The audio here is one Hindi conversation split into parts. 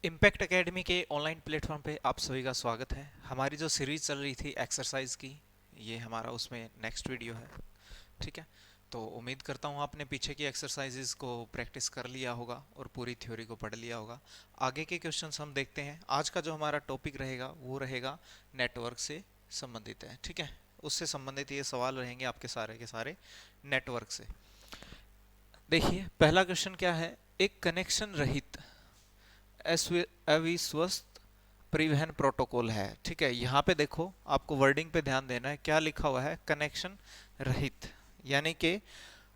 इम्पैक्ट एकेडमी के ऑनलाइन प्लेटफॉर्म पे आप सभी का स्वागत है। हमारी जो सीरीज चल रही थी एक्सरसाइज की, ये हमारा उसमें नेक्स्ट वीडियो है। ठीक है, तो उम्मीद करता हूँ आपने पीछे की एक्सरसाइजेज को प्रैक्टिस कर लिया होगा और पूरी थ्योरी को पढ़ लिया होगा। आगे के क्वेश्चंस हम देखते हैं। आज का जो हमारा टॉपिक रहेगा वो रहेगा नेटवर्क से संबंधित है। ठीक है, उससे संबंधित ये सवाल रहेंगे आपके सारे के सारे नेटवर्क से। देखिए पहला क्वेश्चन क्या है। एक कनेक्शन रहित अविश्वस्त परिवहन प्रोटोकॉल है। ठीक है, यहाँ पे देखो आपको वर्डिंग पे ध्यान देना है। क्या लिखा हुआ है? कनेक्शन रहित। यानी कि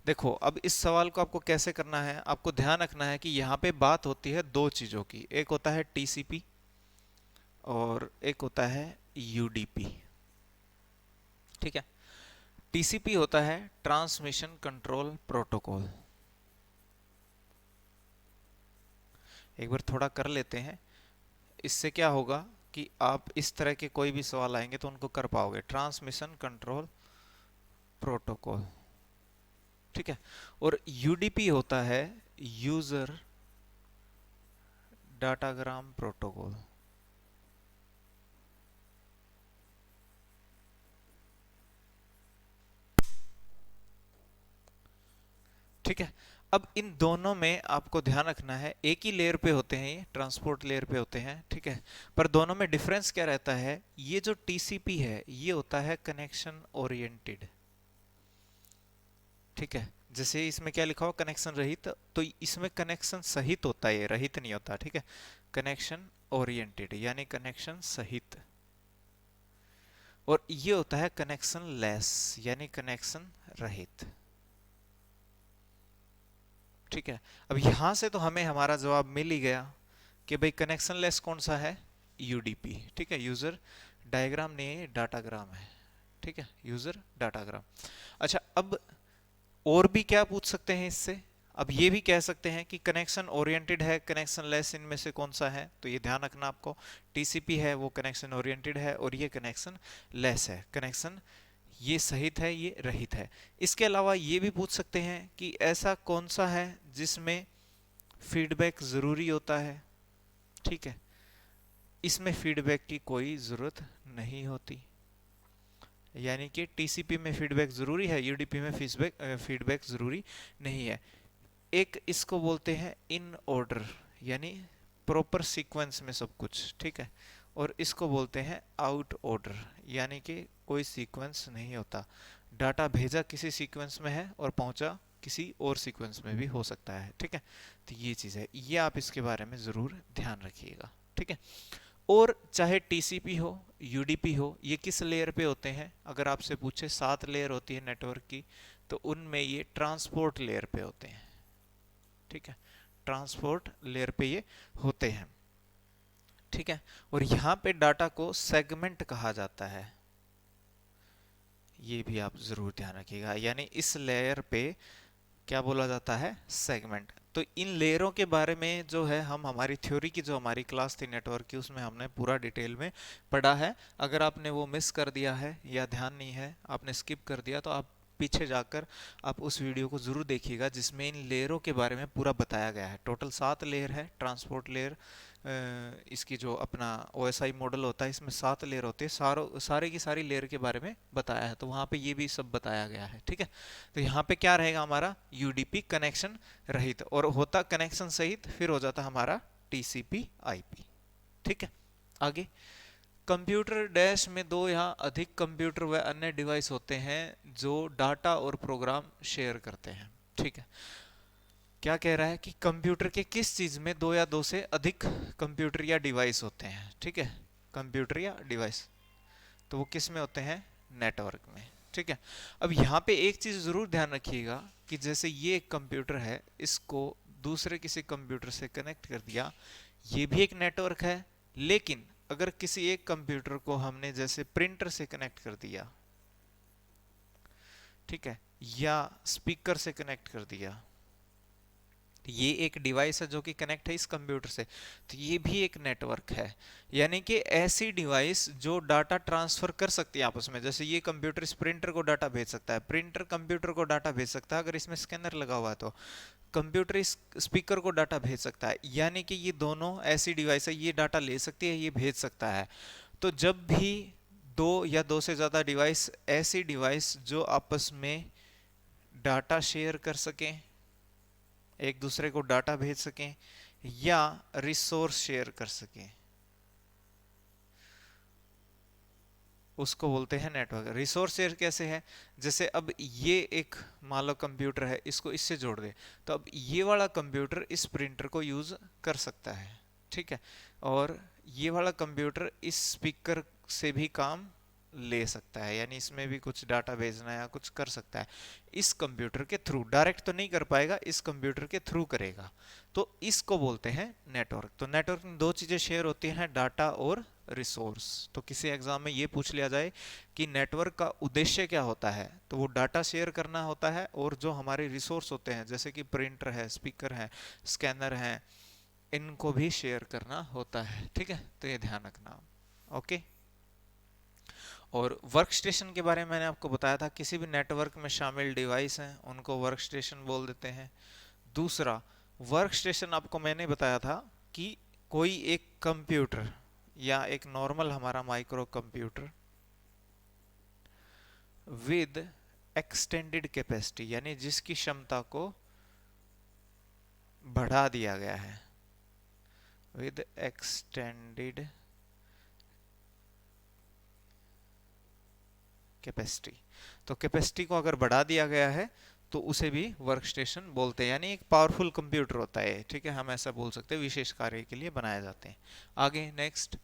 देखो अब इस सवाल को आपको कैसे करना है, आपको ध्यान रखना है कि यहाँ पे बात होती है दो चीजों की। एक होता है टीसीपी और एक होता है यूडीपी। ठीक है, टीसीपी होता है ट्रांसमिशन कंट्रोल प्रोटोकॉल। एक बार थोड़ा कर लेते हैं, इससे क्या होगा कि आप इस तरह के कोई भी सवाल आएंगे तो उनको कर पाओगे। Transmission control protocol. ठीक है, और यूडीपी होता है यूजर डाटाग्राम प्रोटोकॉल। ठीक है, अब इन दोनों में आपको ध्यान रखना है, एक ही लेयर पे होते हैं, ये ट्रांसपोर्ट लेयर पे होते हैं। ठीक है, पर दोनों में डिफरेंस क्या रहता है? ये जो टीसीपी है ये होता है कनेक्शन ओरिएंटेड। ठीक है, जैसे इसमें क्या लिखा हुआ कनेक्शन रहित, तो इसमें कनेक्शन सहित होता है, ये रहित नहीं होता। ठीक है, कनेक्शन ओरिएंटेड यानी कनेक्शन सहित। और ये होता है कनेक्शन लेस यानी कनेक्शन रहित। ठीक है, अब यहां से तो हमें हमारा जवाब मिल ही गया कि भाई कनेक्शन लेस कौन सा है? यूडीपी। ठीक है, यूजर डायग्राम नहीं है, डाटाग्राम है। ठीक है, यूजर डाटाग्राम। अच्छा, अब और भी क्या पूछ सकते हैं इससे? अब ये भी कह सकते हैं कि कनेक्शन ओरिएंटेड है, कनेक्शन लेस इनमें से कौन सा है? तो ये ध्यान रखना आपको, टीसीपी है वो कनेक्शन ओरिएंटेड है और ये कनेक्शन लेस है। कनेक्शन ये सहित है, ये रहित है। इसके अलावा ये भी पूछ सकते हैं कि ऐसा कौन सा है जिसमें फीडबैक जरूरी होता है। ठीक है, इसमें फीडबैक की कोई जरूरत नहीं होती, यानी कि टीसीपी में फीडबैक जरूरी है, यूडीपी में फीडबैक जरूरी नहीं है। एक इसको बोलते हैं इन ऑर्डर, यानी प्रॉपर सीक्वेंस में सब कुछ। ठीक है, और इसको बोलते हैं आउट ऑर्डर, यानी कि कोई सीक्वेंस नहीं होता। डाटा भेजा किसी सीक्वेंस में है और पहुंचा किसी और सीक्वेंस में भी हो सकता है। ठीक है, तो ये चीज़ है, ये आप इसके बारे में ज़रूर ध्यान रखिएगा। ठीक है, और चाहे टीसीपी हो यूडीपी हो, ये किस लेयर पे होते हैं? अगर आपसे पूछे 7 लेयर होती है नेटवर्क की, तो उनमें ये ट्रांसपोर्ट लेयर पे होते हैं। ठीक है, ट्रांसपोर्ट लेयर पे ये होते हैं। ठीक है, और यहां पे डाटा को सेगमेंट कहा जाता है, ये भी आप जरूर ध्यान रखिएगा। यानी इस लेयर पे क्या बोला जाता है? सेगमेंट। तो इन लेयरों के बारे में जो है हम हमारी थ्योरी की जो हमारी क्लास थी नेटवर्क की, उसमें हमने पूरा डिटेल में पढ़ा है। अगर आपने वो मिस कर दिया है या ध्यान नहीं है, आपने स्किप कर दिया, तो आप पीछे जाकर आप उस वीडियो को जरूर देखिएगा जिसमें इन लेयरों के बारे में पूरा बताया गया है। टोटल 7 लेयर है। ट्रांसपोर्ट लेयर, इसकी जो अपना ओएसआई मॉडल होता है, इसमें 7 लेयर होते हैं। सारे की सारी लेयर के बारे में बताया है, तो वहाँ पे ये भी सब बताया गया है। ठीक है, तो यहाँ पे क्या रहेगा हमारा? यूडीपी कनेक्शन रहित, और होता कनेक्शन सहित फिर हो जाता हमारा टीसीपी आईपी। ठीक है, आगे कंप्यूटर डैश में दो या अधिक कंप्यूटर व अन्य डिवाइस होते हैं जो डाटा और प्रोग्राम शेयर करते हैं। ठीक है, क्या कह रहा है कि कंप्यूटर के किस चीज में दो या दो से अधिक कंप्यूटर या डिवाइस होते हैं? ठीक है, कंप्यूटर या डिवाइस, तो वो किस में होते हैं? नेटवर्क में। ठीक है, अब यहाँ पे एक चीज जरूर ध्यान रखिएगा कि जैसे ये एक कंप्यूटर है, इसको दूसरे किसी कंप्यूटर से कनेक्ट कर दिया, ये भी एक नेटवर्क है। लेकिन अगर किसी एक कंप्यूटर को हमने जैसे प्रिंटर से कनेक्ट कर दिया, ठीक है, या स्पीकर से कनेक्ट कर दिया, ये एक डिवाइस है जो कि कनेक्ट है इस कंप्यूटर से, तो ये भी एक नेटवर्क है। यानी कि ऐसी डिवाइस जो डाटा ट्रांसफर कर सकती है आपस में, जैसे ये कंप्यूटर इस प्रिंटर को डाटा भेज सकता है, प्रिंटर कंप्यूटर को डाटा भेज सकता है अगर इसमें स्कैनर लगा हुआ है। कंप्यूटर इस स्पीकर को डाटा भेज सकता है, यानी कि ये दोनों ऐसी डिवाइस है, ये डाटा ले सकती है, ये भेज सकता है। तो जब भी दो या दो से ज़्यादा डिवाइस, ऐसी डिवाइस जो आपस में डाटा शेयर कर सकें, एक दूसरे को डाटा भेज सकें या रिसोर्स शेयर कर सकें, उसको बोलते हैं नेटवर्क। रिसोर्स शेयर कैसे है, जैसे अब ये एक मान लो कंप्यूटर है, इसको इससे जोड़ दे, तो अब ये वाला कंप्यूटर इस प्रिंटर को यूज कर सकता है, ठीक है, और ये वाला कंप्यूटर इस स्पीकर से भी काम ले सकता है, यानी इसमें भी कुछ डाटा भेजना या कुछ कर सकता है इस कंप्यूटर के थ्रू। डायरेक्ट तो नहीं कर पाएगा, इस कंप्यूटर के थ्रू करेगा, तो इसको बोलते हैं नेटवर्क। तो नेटवर्क में दो चीजें शेयर होती हैं, डाटा और रिसोर्स। तो किसी एग्जाम में ये पूछ लिया जाए कि नेटवर्क का उद्देश्य क्या होता है, तो वो डाटा शेयर करना होता है, और जो हमारे रिसोर्स होते हैं जैसे कि प्रिंटर है, स्पीकर है, स्कैनर है, इनको भी शेयर करना होता है, ठीक है, तो ये ध्यान रखना। ओके, और वर्क स्टेशन के बारे में मैंने आपको बताया था, किसी भी नेटवर्क में शामिल डिवाइस हैं उनको वर्क स्टेशन बोल देते हैं। दूसरा, वर्क स्टेशन आपको मैंने बताया था कि कोई एक कंप्यूटर या एक नॉर्मल हमारा micro computer with extended capacity, यानी जिसकी क्षमता को बढ़ा दिया गया है, विद एक्सटेंडेड कैपेसिटी। तो कैपेसिटी को अगर बढ़ा दिया गया है तो उसे भी वर्क स्टेशन बोलते हैं, यानी एक पावरफुल कंप्यूटर होता है, ठीक है, हम ऐसा बोल सकते हैं, विशेष कार्य के लिए बनाए जाते हैं। आगे नेक्स्ट,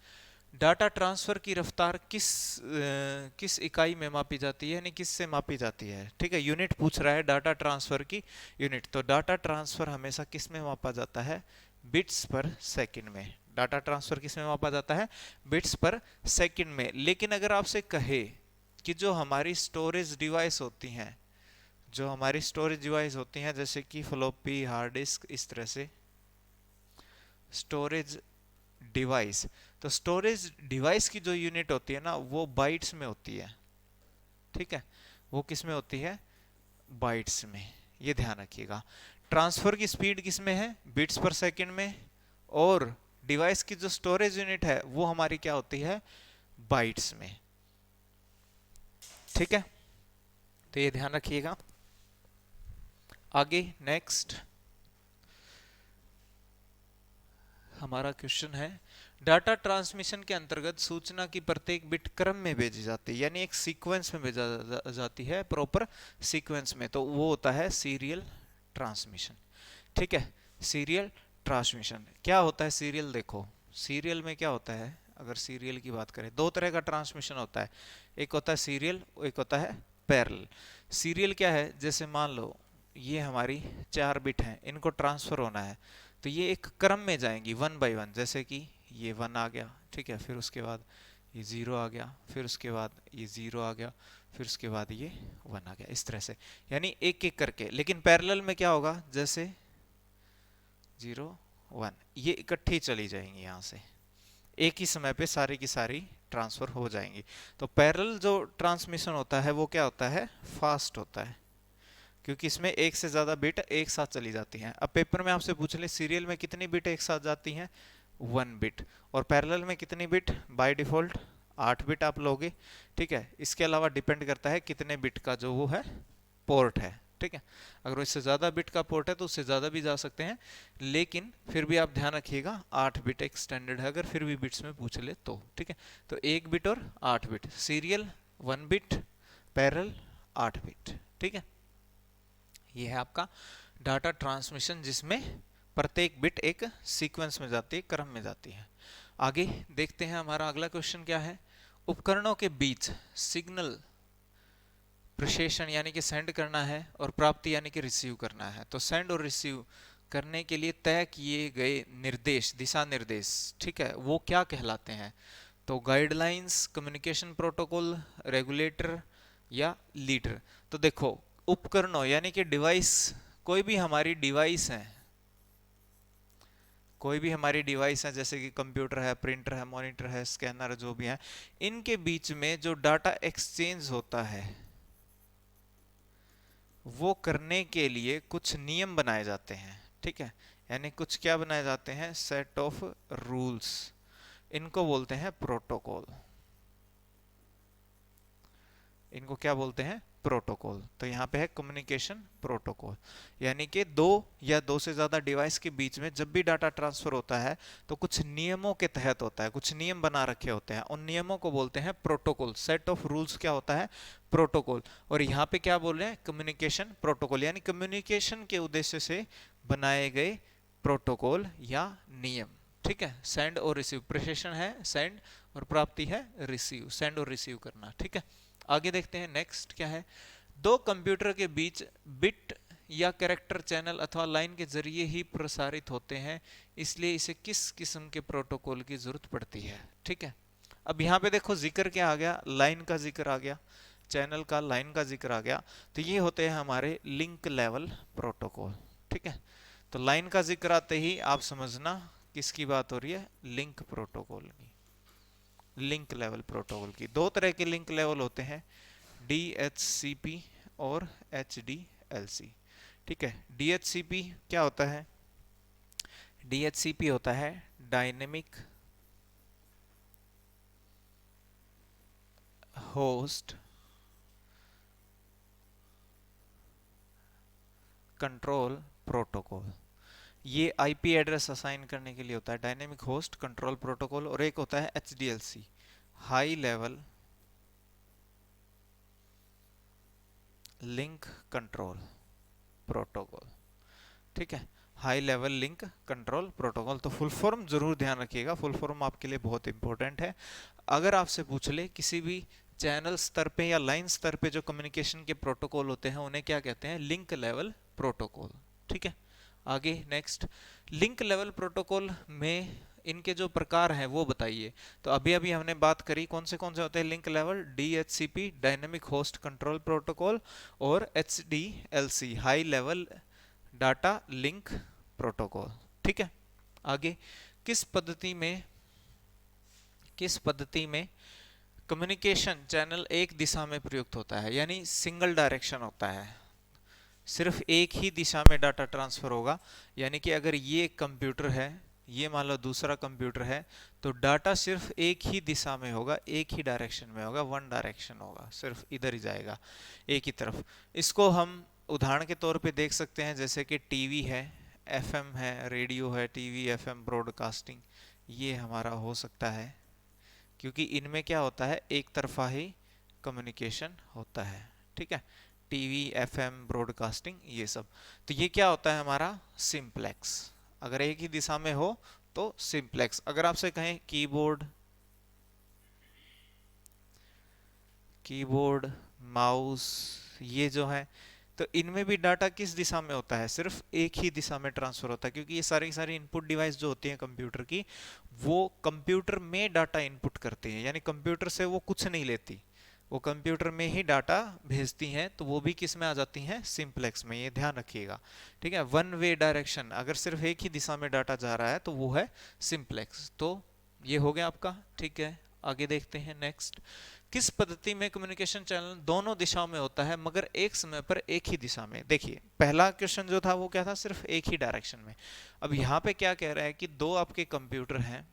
डाटा ट्रांसफर की रफ्तार किस इकाई में मापी जाती है, यानी किस से मापी जाती है, ठीक है, यूनिट पूछ रहा है डाटा ट्रांसफर की यूनिट। तो डाटा ट्रांसफर हमेशा किस में मापा जाता है, बिट्स पर सेकंड में। डाटा ट्रांसफर किस में मापा जाता है, बिट्स पर सेकंड में। लेकिन अगर आपसे कहे कि जो हमारी स्टोरेज डिवाइस होती हैं, जो हमारी स्टोरेज डिवाइस होती हैं जैसे कि फ्लॉपी, हार्ड डिस्क, इस तरह से स्टोरेज डिवाइस, तो स्टोरेज डिवाइस की जो यूनिट होती है ना वो बाइट्स में होती है, ठीक है, वो किस में होती है, बाइट्स में, ये ध्यान रखिएगा। ट्रांसफर की स्पीड किस में है, बिट्स पर सेकंड में, और डिवाइस की जो स्टोरेज यूनिट है वो हमारी क्या होती है, बाइट्स में, ठीक है, तो ये ध्यान रखिएगा। आगे नेक्स्ट हमारा क्वेश्चन है, डाटा ट्रांसमिशन के अंतर्गत सूचना की प्रत्येक बिट क्रम में भेजी जाती है, यानी एक सीक्वेंस में भेजा जाती है, प्रॉपर सीक्वेंस में, तो वो होता है सीरियल ट्रांसमिशन, ठीक है, सीरियल ट्रांसमिशन। क्या होता है सीरियल, देखो सीरियल में क्या होता है, अगर सीरियल की बात करें, दो तरह का ट्रांसमिशन होता है, एक होता है सीरियल, एक होता है पैरेलल। सीरियल क्या है, जैसे मान लो ये हमारी 4 बिट हैं, इनको ट्रांसफर होना है, तो ये एक क्रम में जाएंगी वन बाय वन, जैसे कि ये 1 आ गया, ठीक है, फिर उसके बाद ये 0 आ गया, फिर उसके बाद ये 0 आ गया, फिर उसके बाद ये 1 आ गया, इस तरह से, यानी एक एक करके। लेकिन पैरेलल में क्या होगा, जैसे 0 1 ये इकट्ठी चली जाएंगी, यहाँ से एक ही समय पे सारी की सारी ट्रांसफर हो जाएंगी। तो पैरेलल जो ट्रांसमिशन होता है वो क्या होता है, फास्ट होता है, क्योंकि इसमें एक से ज्यादा बिट एक साथ चली जाती हैं। अब पेपर में आपसे पूछ ले सीरियल में कितनी बिट एक साथ जाती हैं, 1 बिट, और पैरेलल में कितनी बिट, बाय डिफॉल्ट 8 बिट आप लोगे, ठीक है। इसके अलावा डिपेंड करता है कितने बिट का जो वो है पोर्ट है, ठीक है, अगर इससे ज्यादा बिट का पोर्ट है तो उससे ज्यादा भी जा सकते हैं, लेकिन फिर भी आप ध्यान रखिएगा 8 बिट एक स्टैंडर्ड है, अगर फिर भी बिट्स में पूछ ले तो, ठीक है। तो 1 बिट और 8 bit, serial 1 bit, parallel 8 bit, ठीक है। ये है आपका डाटा ट्रांसमिशन, जिसमें प्रत्येक बिट एक सीक्वेंस में जाती है, क्रम में जाती है। आगे देखते हैं हमारा अगला क्वेश्चन क्या है, उपकरणों के बीच सिग्नल प्रेषण यानी कि सेंड करना है, और प्राप्ति यानी कि रिसीव करना है। तो सेंड और रिसीव करने के लिए तय किए गए निर्देश, दिशा निर्देश, ठीक है, वो क्या कहलाते हैं, तो गाइडलाइंस, कम्युनिकेशन प्रोटोकॉल, रेगुलेटर या लीडर। तो देखो उपकरणों यानी कि डिवाइस, कोई भी हमारी डिवाइस है, कोई भी हमारी डिवाइस है जैसे कि कंप्यूटर है, प्रिंटर है, मॉनिटर है, स्कैनर, जो भी है, इनके बीच में जो डाटा एक्सचेंज होता है वो करने के लिए कुछ नियम बनाए जाते हैं, ठीक है। यानी कुछ क्या बनाए जाते हैं, सेट ऑफ रूल्स, इनको बोलते हैं प्रोटोकॉल। इनको क्या बोलते हैं, प्रोटोकॉल। तो यहाँ पे है कम्युनिकेशन प्रोटोकॉल, यानी कि दो या दो से ज्यादा डिवाइस के बीच में जब भी डाटा ट्रांसफर होता है तो कुछ नियमों के तहत होता है, कुछ नियम बना रखे होते हैं, उन नियमों को बोलते हैं प्रोटोकॉल। सेट ऑफ रूल्स क्या होता है, प्रोटोकॉल। और यहाँ पे क्या बोल रहे हैं, कम्युनिकेशन प्रोटोकॉल, यानी कम्युनिकेशन के उद्देश्य से बनाए गए प्रोटोकॉल या नियम, ठीक है। सेंड और रिसीव, प्रेषण है सेंड और प्राप्ति है रिसीव, सेंड और रिसीव करना, ठीक है। आगे देखते हैं नेक्स्ट क्या है, दो कंप्यूटर के बीच बिट या कैरेक्टर चैनल अथवा लाइन के जरिए ही प्रसारित होते हैं, इसलिए इसे किस किस्म के प्रोटोकॉल की जरूरत पड़ती है, ठीक है। अब यहाँ पे देखो जिक्र क्या आ गया, लाइन का जिक्र आ गया, चैनल का, लाइन का जिक्र आ गया। तो ये होते हैं हमारे लिंक लेवल प्रोटोकॉल, ठीक है। तो लाइन का जिक्र आते ही आप समझना किसकी बात हो रही है, लिंक प्रोटोकॉल की। लिंक लेवल प्रोटोकॉल की दो तरह के लिंक लेवल होते हैं, DHCP और HDLC, ठीक है। DHCP क्या होता है, DHCP होता है डायनेमिक होस्ट कंट्रोल प्रोटोकॉल। ये आईपी एड्रेस असाइन करने के लिए होता है, डायनेमिक होस्ट कंट्रोल प्रोटोकॉल। और एक होता है HDLC, high level link control protocol, ठीक है। High level link control protocol. तो फुल फॉर्म जरूर ध्यान रखिएगा, फुल फॉर्म आपके लिए बहुत इंपॉर्टेंट है। अगर आपसे पूछ ले किसी भी चैनल स्तर पे या लाइन स्तर पे जो कम्युनिकेशन के प्रोटोकॉल होते हैं उन्हें क्या कहते हैं, लिंक लेवल प्रोटोकॉल, ठीक है। आगे नेक्स्ट, लिंक लेवल प्रोटोकॉल में इनके जो प्रकार हैं वो बताइए। तो अभी अभी हमने बात करी कौन से होते हैं link level, DHCP dynamic host control protocol और HDLC high level data link protocol, ठीक है। आगे, किस पद्धति में किस पद्धति में कम्युनिकेशन चैनल एक दिशा में प्रयुक्त होता है, यानी सिंगल डायरेक्शन होता है, सिर्फ एक ही दिशा में डाटा ट्रांसफर होगा। यानी कि अगर ये कंप्यूटर है, ये मान लो दूसरा कंप्यूटर है, तो डाटा सिर्फ एक ही दिशा में होगा, एक ही डायरेक्शन में होगा, वन डायरेक्शन होगा, सिर्फ इधर ही जाएगा, एक ही तरफ। इसको हम उदाहरण के तौर पे देख सकते हैं, जैसे कि टीवी है, एफएम है, रेडियो है, टीवी एफएम ब्रॉडकास्टिंग, ये हमारा हो सकता है, क्योंकि इनमें क्या होता है, एक तरफा ही कम्युनिकेशन होता है, ठीक है। टीवी एफएम ब्रॉडकास्टिंग ये सब, तो ये क्या होता है हमारा, सिंप्लेक्स। अगर एक ही दिशा में हो तो सिंप्लेक्स। अगर आपसे कहें कीबोर्ड, कीबोर्ड माउस ये जो है, तो इनमें भी डाटा किस दिशा में होता है, सिर्फ एक ही दिशा में ट्रांसफर होता है, क्योंकि ये सारी सारी इनपुट डिवाइस जो होती हैं कंप्यूटर की, वो कंप्यूटर में डाटा इनपुट करती हैं, यानी कंप्यूटर से वो कुछ नहीं लेती, वो कंप्यूटर में ही डाटा भेजती हैं। तो वो भी किस में आ जाती हैं, सिंप्लेक्स में, ये ध्यान रखिएगा, ठीक है। वन वे डायरेक्शन, अगर सिर्फ एक ही दिशा में डाटा जा रहा है तो वो है सिंप्लेक्स। तो ये हो गया आपका, ठीक है। आगे देखते हैं नेक्स्ट, किस पद्धति में कम्युनिकेशन चैनल दोनों दिशाओं में होता है मगर एक समय पर एक ही दिशा में। देखिए पहला क्वेश्चन जो था वो क्या था, सिर्फ एक ही डायरेक्शन में। अब यहाँ पे क्या कह रहा है कि दो आपके कंप्यूटर हैं,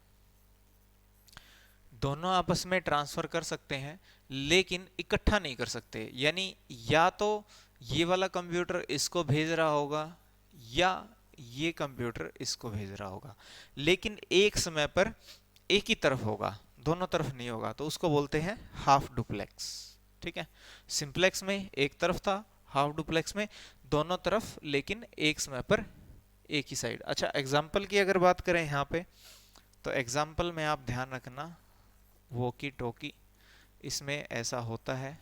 दोनों आपस में ट्रांसफर कर सकते हैं लेकिन इकट्ठा नहीं कर सकते, यानी या तो ये वाला कंप्यूटर इसको भेज रहा होगा या ये कंप्यूटर इसको भेज रहा होगा, लेकिन एक समय पर एक ही तरफ होगा, दोनों तरफ नहीं होगा, तो उसको बोलते हैं हाफ डुप्लेक्स, ठीक है। सिंप्लेक्स में एक तरफ था, हाफ डुप्लेक्स में दोनों तरफ लेकिन एक समय पर एक ही साइड। अच्छा एग्जाम्पल की अगर बात करें यहाँ पे, तो एग्जाम्पल में आप ध्यान रखना, वॉकी टॉकी, इसमें ऐसा होता है,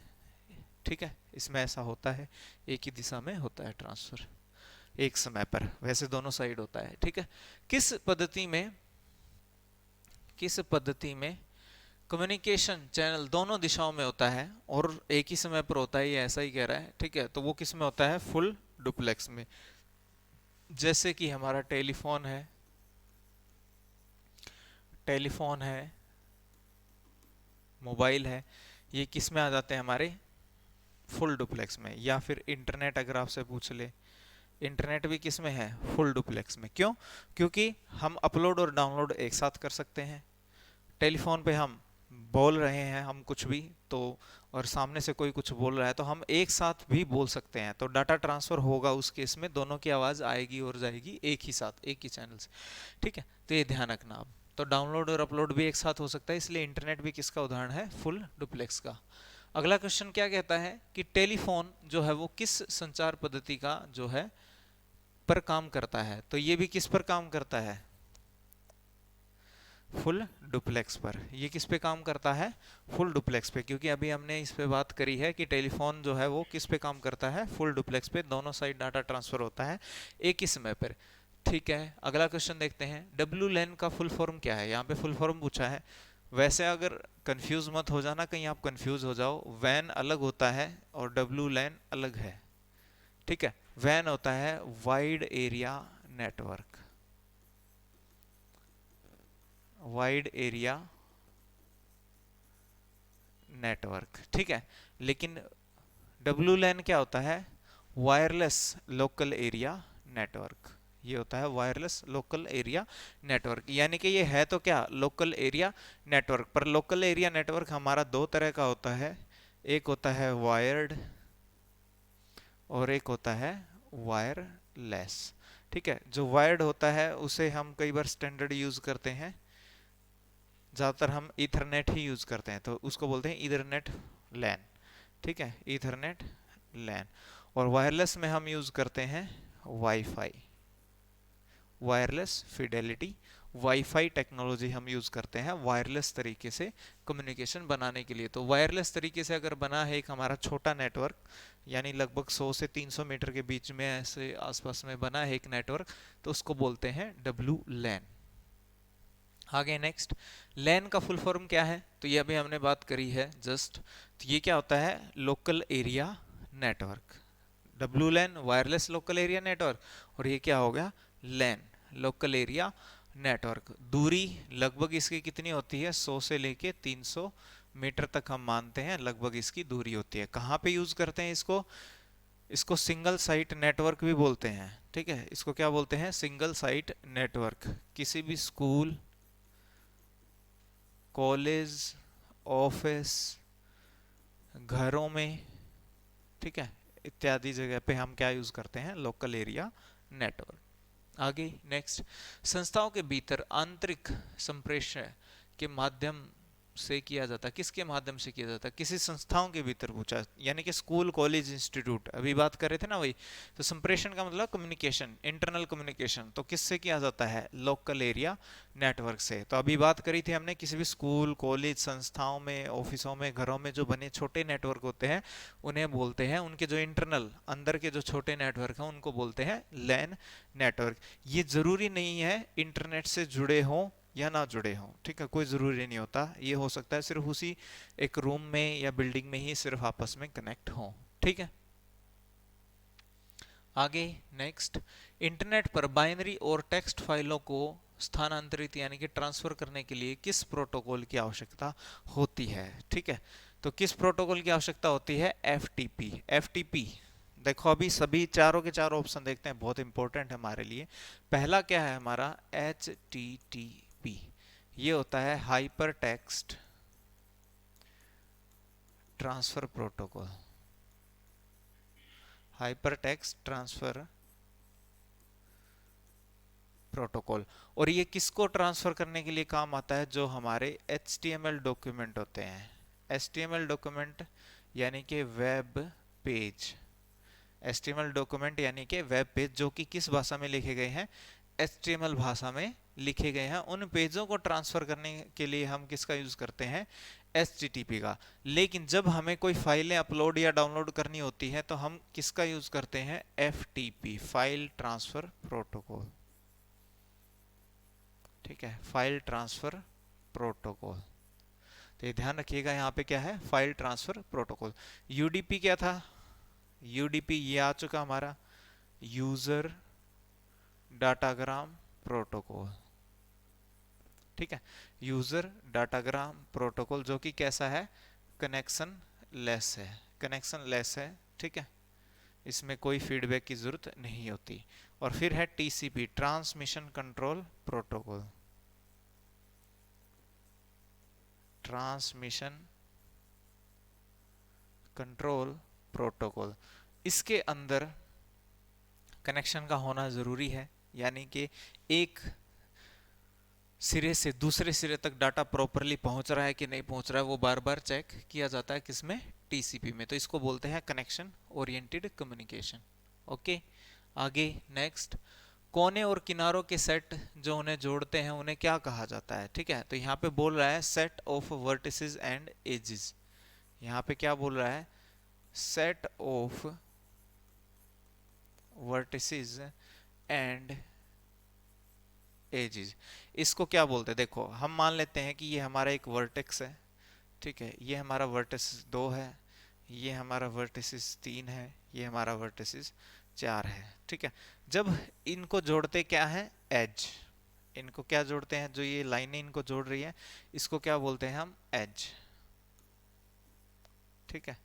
ठीक है, इसमें ऐसा होता है, एक ही दिशा में होता है ट्रांसफर एक समय पर, वैसे दोनों साइड होता है, ठीक है। किस पद्धति में कम्युनिकेशन चैनल दोनों दिशाओं में होता है और एक ही समय पर होता है, ये ऐसा ही कह रहा है, ठीक है। तो वो किस में होता है, फुल डुप्लेक्स में। जैसे कि हमारा टेलीफोन है, मोबाइल है, ये किस में आ जाते हैं हमारे, फुल डुप्लेक्स में। या फिर इंटरनेट अगर आपसे पूछ ले, इंटरनेट भी किस में है? फुल डुप्लेक्स में। क्यों? क्योंकि हम अपलोड और डाउनलोड एक साथ कर सकते हैं। टेलीफोन पे हम बोल रहे हैं हम कुछ भी तो, और सामने से कोई कुछ बोल रहा है तो हम एक साथ भी बोल सकते हैं। तो डाटा ट्रांसफर होगा उस केस में, दोनों की आवाज़ आएगी और जाएगी एक ही साथ, एक ही चैनल से। ठीक है, तो ये ध्यान रखना आप। तो डाउनलोड और अपलोड भी एक साथ हो सकता है, इसलिए इंटरनेट भी किसका उदाहरण है? फुल डुप्लेक्स का। अगला क्वेश्चन क्या कहता है कि टेलीफोन जो है वो किस संचार पद्धति का जो है पर काम करता है? तो ये भी किस पर काम करता है? फुल डुप्लेक्स पर। ये किस पे काम करता है? फुल डुप्लेक्स पे, क्योंकि अभी हमने इस पे बात करी है कि टेलीफोन जो है वो किस पे काम करता है? फुल डुप्लेक्स पे। दोनों साइड डाटा ट्रांसफर होता है एक ही समय पर। ठीक है, अगला क्वेश्चन देखते हैं। डब्ल्यू लैन का फुल फॉर्म क्या है? यहाँ पे फुल फॉर्म पूछा है। वैसे अगर कंफ्यूज मत हो जाना, कहीं आप कंफ्यूज हो जाओ। वैन अलग होता है और डब्ल्यू लैन अलग है। ठीक है, वैन होता है wide area network, wide area network. ठीक है, लेकिन डब्ल्यू लैन क्या होता है? Wireless local area network. ये होता है वायरलेस लोकल एरिया नेटवर्क। यानी कि ये है तो क्या? Local area network. पर लोकल एरिया नेटवर्क हमारा दो तरह का होता है, एक होता है वायर्ड और एक होता है वायरलेस। ठीक है, जो वायर्ड होता है उसे हम कई बार स्टैंडर्ड यूज करते हैं, ज़्यादातर हम ईथरनेट ही यूज करते हैं, तो उसको बोलते हैं ईथरनेट लैन। ठीक है, ईथरनेट लैन। और वायरलेस में हम यूज करते हैं wifi, wireless Fidelity wifi technology हम यूज करते हैं वायरलेस तरीके से कम्युनिकेशन बनाने के लिए। तो वायरलेस तरीके से अगर बना है एक हमारा छोटा नेटवर्क, यानी लगभग 100 से 300 मीटर के बीच में ऐसे आसपास में बना है एक नेटवर्क, तो उसको बोलते हैं डब्ल्यू लैन। आगे नेक्स्ट, लैन का फुल फॉर्म क्या है? तो ये अभी हमने बात करी है जस्ट। तो ये क्या होता है? Local area network. W LAN wireless local area network, और ये क्या हो गया? LAN local area network. दूरी लगभग इसकी कितनी होती है? 100 से लेके 300 मीटर तक हम मानते हैं लगभग इसकी दूरी होती है। कहाँ पे यूज करते हैं इसको? इसको सिंगल साइट नेटवर्क भी बोलते हैं। ठीक है, इसको क्या बोलते हैं? Single site network. किसी भी स्कूल, कॉलेज, ऑफिस, घरों में, ठीक है, इत्यादि जगह पे हम क्या यूज करते हैं? Local area network. आगे नेक्स्ट, संस्थाओं के भीतर आंतरिक संप्रेषण के माध्यम से किया जाता है। किसके माध्यम से किया जाता है? किसी संस्थाओं के भीतर पूछा, यानी कि स्कूल, कॉलेज, इंस्टीट्यूट, अभी बात कर रहे थे ना वही। तो संप्रेषण का मतलब कम्युनिकेशन, इंटरनल कम्युनिकेशन। तो किससे किया जाता है? लोकल एरिया नेटवर्क से। तो अभी बात करी थी हमने, किसी भी स्कूल, कॉलेज, संस्थाओं में, ऑफिसों में, घरों में जो बने छोटे नेटवर्क होते हैं उन्हें बोलते हैं, उनके जो इंटरनल अंदर के जो छोटे नेटवर्क हैं उनको बोलते हैं लैन नेटवर्क। ये जरूरी नहीं है इंटरनेट से जुड़े हों या ना जुड़े हों। ठीक है, कोई ज़रूरी नहीं होता। ये हो सकता है सिर्फ उसी एक रूम में या बिल्डिंग में ही सिर्फ आपस में कनेक्ट हों। ठीक है, आगे नेक्स्ट, इंटरनेट पर बाइनरी और टेक्स्ट फाइलों को स्थानांतरित यानी कि ट्रांसफर करने के लिए किस प्रोटोकॉल की आवश्यकता होती है? ठीक है, तो किस प्रोटोकॉल की आवश्यकता होती है? एफटीपी। एफटीपी देखो, अभी सभी चारों के चारों ऑप्शन देखते हैं, बहुत इंपॉर्टेंट है हमारे लिए। पहला क्या है हमारा? H T T P. ये होता है hyper text transfer protocol, hyper text transfer protocol. और ये किसको ट्रांसफर करने के लिए काम आता है? जो हमारे HTML डॉक्यूमेंट होते हैं। HTML डॉक्यूमेंट यानी कि वेब पेज। HTML डॉक्यूमेंट यानी कि वेब पेज, जो कि किस भाषा में लिखे गए हैं? HTML भाषा में लिखे गए हैं। उन पेजों को ट्रांसफर करने के लिए हम किसका यूज करते हैं? HTTP का। लेकिन जब हमें कोई फाइलें अपलोड या डाउनलोड करनी होती है तो हम किसका यूज करते हैं? FTP, file transfer protocol. ठीक है, फाइल ट्रांसफर प्रोटोकॉल। तो ये ध्यान रखिएगा, यहाँ पे क्या है? File transfer protocol. यूडीपी क्या था? यूडीपी ये आ चुका हमारा, यूजर डाटाग्राम प्रोटोकॉल। ठीक है, यूजर डाटाग्राम प्रोटोकॉल, जो कि कैसा है? कनेक्शन लेस है। कनेक्शन लेस है, ठीक है, इसमें कोई फीडबैक की जरूरत नहीं होती। और फिर है TCP, transmission control protocol, transmission control protocol. इसके अंदर कनेक्शन का होना जरूरी है, यानी कि एक सिरे से दूसरे सिरे तक डाटा प्रॉपरली पहुंच रहा है कि नहीं पहुंच रहा है, वो बार बार चेक किया जाता है, किसमें, टीसीपी में। तो इसको बोलते हैं कनेक्शन ओरिएंटेड कम्युनिकेशन। ओके, आगे नेक्स्ट, कोने और किनारों के सेट जो उन्हें जोड़ते हैं उन्हें क्या कहा जाता है, ठीक है। तो यहाँ पे बोल रहा है set of vertices and edges. यहाँ पे क्या बोल रहा है, set of vertices and edges. इसको क्या बोलते हैं, देखो हम मान लेते हैं कि ये हमारा एक वर्टेक्स है, ठीक है, ये हमारा वर्टिस 2 है, ये हमारा वर्टिस 3 है, ये हमारा वर्टिस 4 है, ठीक है। जब इनको जोड़ते क्या है, एज, इनको क्या जोड़ते हैं, जो ये लाइनें इनको जोड़ रही है इसको क्या बोलते हैं हम, एज, ठीक है।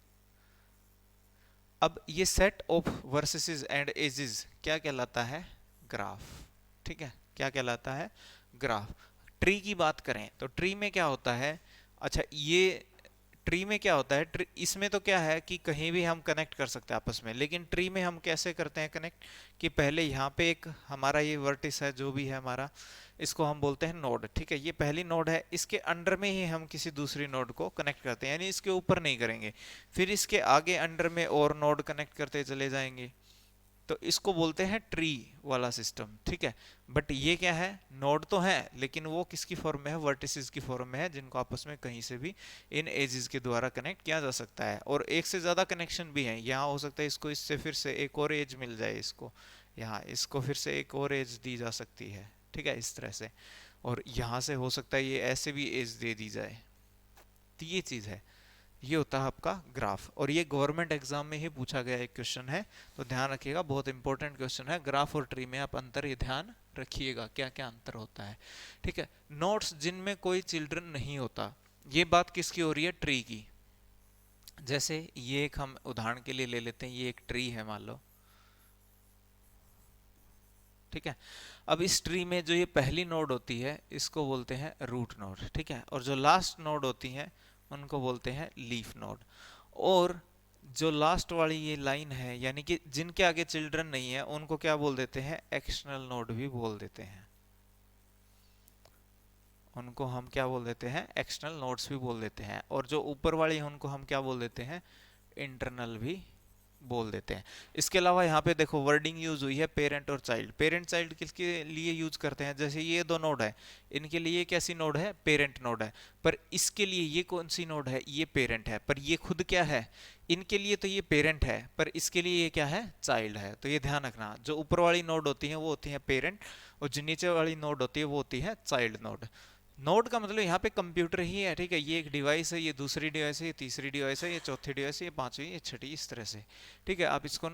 अब ये set of vertices and edges क्या कहलाता है, ग्राफ, ठीक है, क्या कहलाता है, ग्राफ। ट्री की बात करें तो ट्री में क्या होता है, अच्छा ये ट्री में क्या होता है, ट्री इसमें तो क्या है कि कहीं भी हम कनेक्ट कर सकते हैं आपस में, लेकिन ट्री में हम कैसे करते हैं कनेक्ट, कि पहले यहाँ पे एक हमारा ये वर्टिस है जो भी है हमारा, इसको हम बोलते हैं नोड, ठीक है, ये पहली नोड है, इसके अंडर में ही हम किसी दूसरी नोड को कनेक्ट करते हैं, यानी इसके ऊपर नहीं करेंगे, फिर इसके आगे अंडर में और नोड कनेक्ट करते चले जाएंगे, तो इसको बोलते हैं ट्री वाला सिस्टम, ठीक है। बट ये क्या है, नोड तो है लेकिन वो किसकी फॉर्म में है, वर्टिसेस की फॉर्म में है, जिनको आपस में कहीं से भी इन एजेस के द्वारा कनेक्ट किया जा सकता है। और एक से ज्यादा कनेक्शन भी है, यहाँ हो सकता है इसको इससे फिर से एक और एज मिल जाए, इसको यहाँ इसको फिर से एक और एज दी जा सकती है, ठीक है, इस तरह से। और यहाँ से हो सकता है ये ऐसे भी एज दे दी जाए, तो ये चीज है, ये होता है आपका ग्राफ। और ये गवर्नमेंट एग्जाम में ही पूछा गया एक क्वेश्चन है, तो ध्यान रखिएगा, बहुत इंपॉर्टेंट क्वेश्चन है। ग्राफ और ट्री में आप अंतर ये ध्यान रखिएगा, क्या क्या अंतर होता है, ठीक है। नोट्स जिनमें कोई चिल्ड्रन नहीं होता, ये बात किसकी हो रही है, ट्री की। जैसे ये एक हम उदाहरण के लिए ले लेते हैं, ये एक ट्री है मान लो, ठीक है। अब इस ट्री में जो ये पहली नोड होती है इसको बोलते हैं रूट नोड, ठीक है, और जो लास्ट नोड होती है उनको बोलते हैं लीफ नोड। और जो लास्ट वाली ये लाइन है, यानी कि जिनके आगे चिल्ड्रन नहीं है, उनको क्या बोल देते हैं, एक्सटर्नल नोड भी बोल देते हैं, उनको हम क्या बोल देते हैं, एक्सटर्नल नोड्स भी बोल देते हैं। और जो ऊपर वाली है उनको हम क्या बोल देते हैं, इंटरनल भी बोल देते हैं। इसके अलावा यहाँ पे देखो वर्डिंग यूज हुई है पेरेंट और चाइल्ड। पेरेंट चाइल्ड किसके लिए यूज करते हैं, जैसे ये दो नोड है, इनके लिए कैसी नोड है, पेरेंट नोड है, पर इसके लिए ये कौन सी नोड है, ये पेरेंट है, पर ये खुद क्या है, इनके लिए तो ये पेरेंट है पर इसके लिए ये क्या है, चाइल्ड है। तो ये ध्यान रखना, जो ऊपर वाली नोड होती है वो होती है पेरेंट, और जो नीचे वाली नोड होती है वो होती है चाइल्ड नोड। नोड का मतलब यहाँ पे कंप्यूटर ही है, ठीक है, ये एक डिवाइस है, ये दूसरी डिवाइस है, ये तीसरी डिवाइस है, ये चौथी डिवाइस है, ये पांचवी, ये छठी, इस तरह से, ठीक है। आप इसको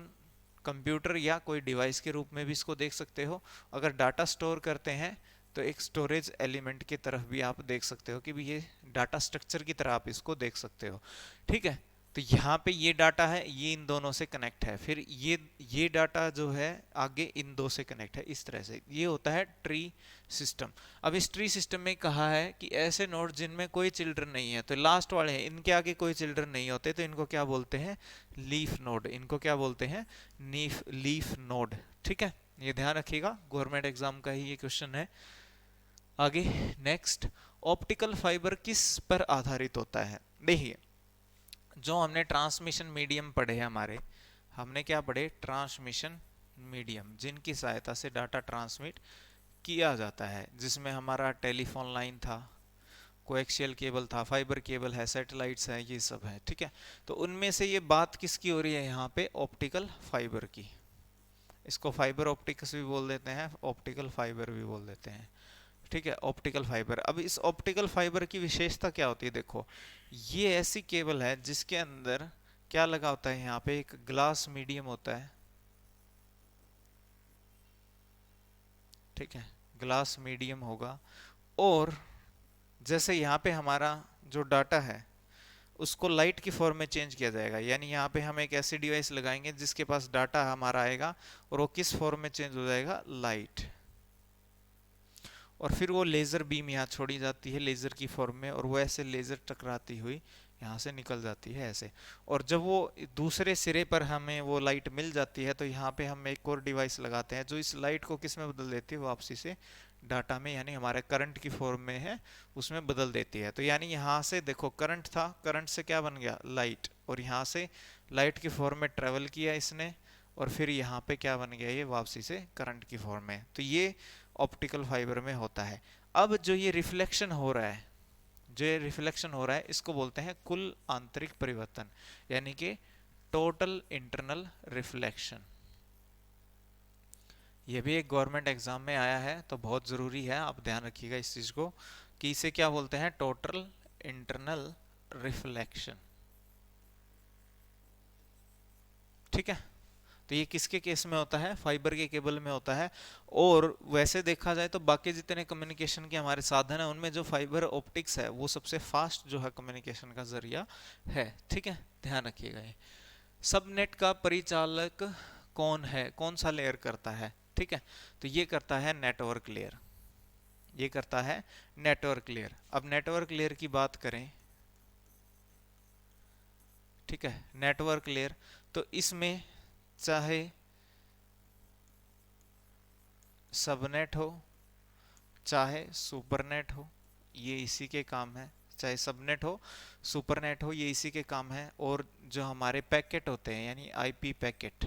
कंप्यूटर या कोई डिवाइस के रूप में भी इसको देख सकते हो। अगर डाटा स्टोर करते हैं तो एक स्टोरेज एलिमेंट की तरफ भी आप देख सकते हो कि भी ये डाटा स्ट्रक्चर की तरह आप इसको देख सकते हो, ठीक है। तो यहाँ पे ये डाटा है, ये इन दोनों से कनेक्ट है, फिर ये डाटा जो है आगे इन दो से कनेक्ट है, इस तरह से ये होता है ट्री सिस्टम। अब इस ट्री सिस्टम में कहा है कि ऐसे नोड जिनमें कोई चिल्ड्रन नहीं है, तो लास्ट वाले हैं, इनके आगे कोई चिल्ड्रन नहीं होते, तो इनको क्या बोलते हैं, लीफ नोड, इनको क्या बोलते हैं, लीफ नोड, ठीक है। ये ध्यान रखिएगा, गवर्नमेंट एग्जाम का ही ये क्वेश्चन है। आगे नेक्स्ट, ऑप्टिकल फाइबर किस पर आधारित होता है। देखिए, जो हमने ट्रांसमिशन मीडियम पढ़े हैं हमारे, हमने क्या पढ़े, ट्रांसमिशन मीडियम, जिनकी सहायता से डाटा ट्रांसमिट किया जाता है, जिसमें हमारा टेलीफोन लाइन था, कोएक्सियल केबल था, फाइबर केबल है, सैटेलाइट्स है, ये सब है, ठीक है। तो उनमें से ये बात किसकी हो रही है यहाँ पे, ऑप्टिकल फाइबर की। इसको फाइबर ऑप्टिक्स भी बोल देते हैं, ऑप्टिकल फाइबर भी बोल देते हैं, ठीक है, ऑप्टिकल फाइबर। अब इस ऑप्टिकल फाइबर की विशेषता क्या होती है, देखो ये ऐसी केबल है जिसके अंदर क्या लगा होता है, यहाँ पे एक ग्लास मीडियम होता है, ठीक है, ग्लास मीडियम होगा। और जैसे यहाँ पे हमारा जो डाटा है उसको लाइट की फॉर्म में चेंज किया जाएगा। यानी यहाँ पे हम एक ऐसी डिवाइस लगाएंगे जिसके पास डाटा हमारा आएगा और वो किस फॉर्म में चेंज हो जाएगा, लाइट। और फिर वो लेजर बीम यहाँ छोड़ी जाती है लेजर की फॉर्म में, और वो ऐसे लेजर टकराती हुई यहाँ से निकल जाती है ऐसे। और जब वो दूसरे सिरे पर हमें वो लाइट मिल जाती है तो यहाँ पे हम एक और डिवाइस लगाते हैं जो इस लाइट को किस में बदल देती है, वापसी से डाटा में, यानी हमारे करंट की फॉर्म में है उसमें बदल देती है। तो यानी यहाँ से देखो करंट था, करंट से क्या बन गया, लाइट, और यहाँ से लाइट की फॉर्म में ट्रेवल किया इसने, और फिर यहाँ पे क्या बन गया, ये वापसी से करंट की फॉर्म में। तो ये ऑप्टिकल फाइबर में होता है। अब जो ये रिफ्लेक्शन हो रहा है, जो ये रिफ्लेक्शन हो रहा है, इसको बोलते हैं कुल आंतरिक परिवर्तन, यानी कि टोटल इंटरनल रिफ्लेक्शन। ये भी एक गवर्नमेंट एग्जाम में आया है तो बहुत जरूरी है, आप ध्यान रखिएगा इस चीज को कि इसे क्या बोलते हैं, टोटल इंटरनल रिफ्लेक्शन। ठीक है, तो ये किसके केस में होता है, फाइबर के केबल में होता है। और वैसे देखा जाए तो बाकी जितने कम्युनिकेशन के हमारे साधन है उनमें जो फाइबर ऑप्टिक्स है वो सबसे फास्ट जो है कम्युनिकेशन का जरिया है। ठीक है, ध्यान रखिएगा। ये सबनेट का परिचालक कौन है, कौन सा लेयर करता है, ठीक है, तो ये करता है नेटवर्क लेयर, ये करता है नेटवर्क लेयर। अब नेटवर्क लेयर की बात करें, ठीक है, नेटवर्क लेयर, तो इसमें चाहे सबनेट हो चाहे सुपरनेट हो, ये इसी के काम है। चाहे सबनेट हो सुपरनेट हो, ये इसी के काम है। और जो हमारे पैकेट होते हैं यानी आईपी पैकेट,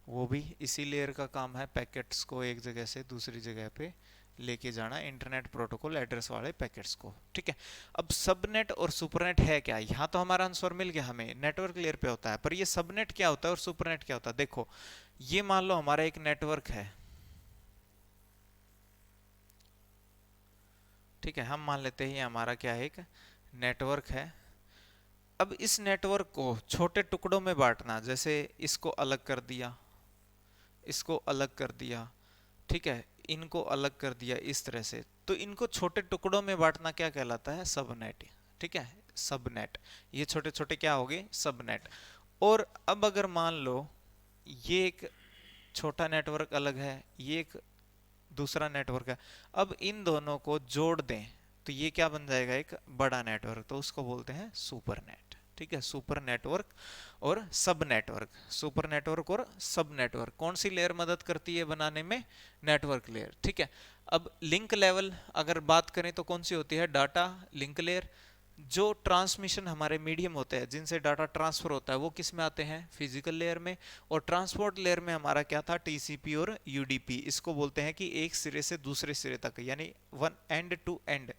वो भी इसी लेयर का काम है, पैकेट्स को एक जगह से दूसरी जगह पे लेके जाना, इंटरनेट प्रोटोकॉल एड्रेस वाले पैकेट्स को। ठीक है, अब सबनेट और सुपरनेट है क्या, यहाँ तो हमारा आंसर मिल गया हमें, नेटवर्क लेयर पे होता है। पर ये सबनेट क्या होता है और सुपरनेट क्या होता है, देखो ये मान लो हमारा एक नेटवर्क है, ठीक है, हम मान लेते हैं ये हमारा क्या है, एक नेटवर्क है। अब इस नेटवर्क को छोटे टुकड़ों में बांटना, जैसे इसको अलग कर दिया, इसको अलग कर दिया, ठीक है, इनको अलग कर दिया इस तरह से, तो इनको छोटे टुकड़ों में बांटना क्या कहलाता है, सबनेट। ठीक है, सबनेट, ये छोटे छोटे क्या हो गए, सबनेट। और अब अगर मान लो ये एक छोटा नेटवर्क अलग है, ये एक दूसरा नेटवर्क है, अब इन दोनों को जोड़ दें तो ये क्या बन जाएगा, एक बड़ा नेटवर्क, तो उसको बोलते हैं सुपरनेट। ठीक है, सुपर नेटवर्क और सब नेटवर्क, सुपर नेटवर्क और सब नेटवर्क कौन सी लेयर मदद करती है बनाने में, नेटवर्क लेयर। ठीक है, अब लिंक लेवल अगर बात करें तो कौन सी होती है, डाटा लिंक लेयर। जो ट्रांसमिशन हमारे मीडियम होते हैं जिनसे डाटा ट्रांसफर होता है वो किस में आते हैं, फिजिकल लेयर में। और ट्रांसपोर्ट लेयर में हमारा क्या था, टीसीपी और यूडीपी। इसको बोलते हैं कि एक सिरे से दूसरे सिरे तक, यानी one end to end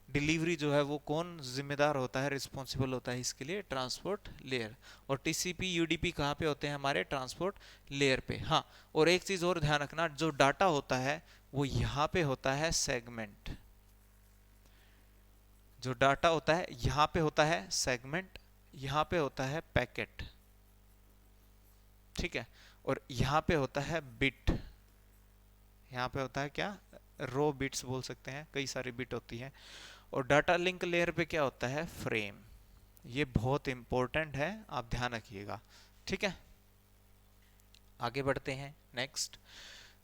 delivery जो है वो कौन जिम्मेदार होता है, रिस्पॉन्सिबल होता है इसके लिए, ट्रांसपोर्ट लेयर। और टीसीपी यूडीपी कहाँ पे होते हैं, हमारे ट्रांसपोर्ट लेयर पे। हाँ, और एक चीज और ध्यान रखना, जो डाटा होता है वो यहाँ पे होता है सेगमेंट, जो डाटा होता है यहां पे होता है सेगमेंट, यहां पे होता है पैकेट। ठीक है, और यहां पे होता है बिट, यहां पे होता है क्या, रो बिट्स बोल सकते हैं, कई सारी बिट होती है। और डाटा लिंक लेयर पे क्या होता है, फ्रेम। ये बहुत इंपॉर्टेंट है, आप ध्यान रखिएगा। ठीक है, आगे बढ़ते हैं, नेक्स्ट।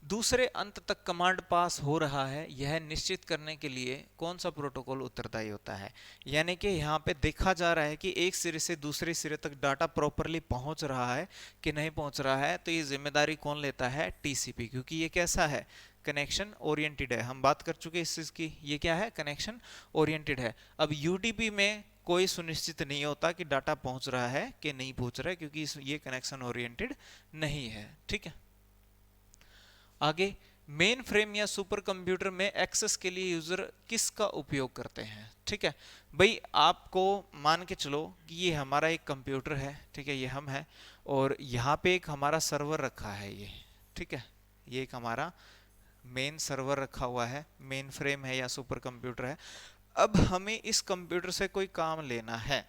दूसरे अंत तक कमांड पास हो रहा है, यह निश्चित करने के लिए कौन सा प्रोटोकॉल उत्तरदायी होता है। यानी कि यहाँ पे देखा जा रहा है कि एक सिरे से दूसरे सिरे तक डाटा प्रॉपरली पहुंच रहा है कि नहीं पहुंच रहा है, तो ये जिम्मेदारी कौन लेता है, टीसीपी, क्योंकि ये कैसा है, कनेक्शन ओरिएंटेड है। हम बात कर चुके इस चीज की, ये क्या है, कनेक्शन ओरिएंटेड है। अब यूडीपी में कोई सुनिश्चित नहीं होता कि डाटा पहुंच रहा है कि नहीं पहुंच रहा है, क्योंकि ये कनेक्शन ओरिएंटेड नहीं है। ठीक है, आगे, मेन फ्रेम या सुपर कंप्यूटर में एक्सेस के लिए यूजर किसका उपयोग करते हैं। ठीक है भाई, आपको मान के चलो कि ये हमारा एक कंप्यूटर है, ठीक है, ये हम है, और यहाँ पे एक हमारा सर्वर रखा है ये, ठीक है, ये एक हमारा मेन सर्वर रखा हुआ है, मेन फ्रेम है या सुपर कंप्यूटर है। अब हमें इस कंप्यूटर से कोई काम लेना है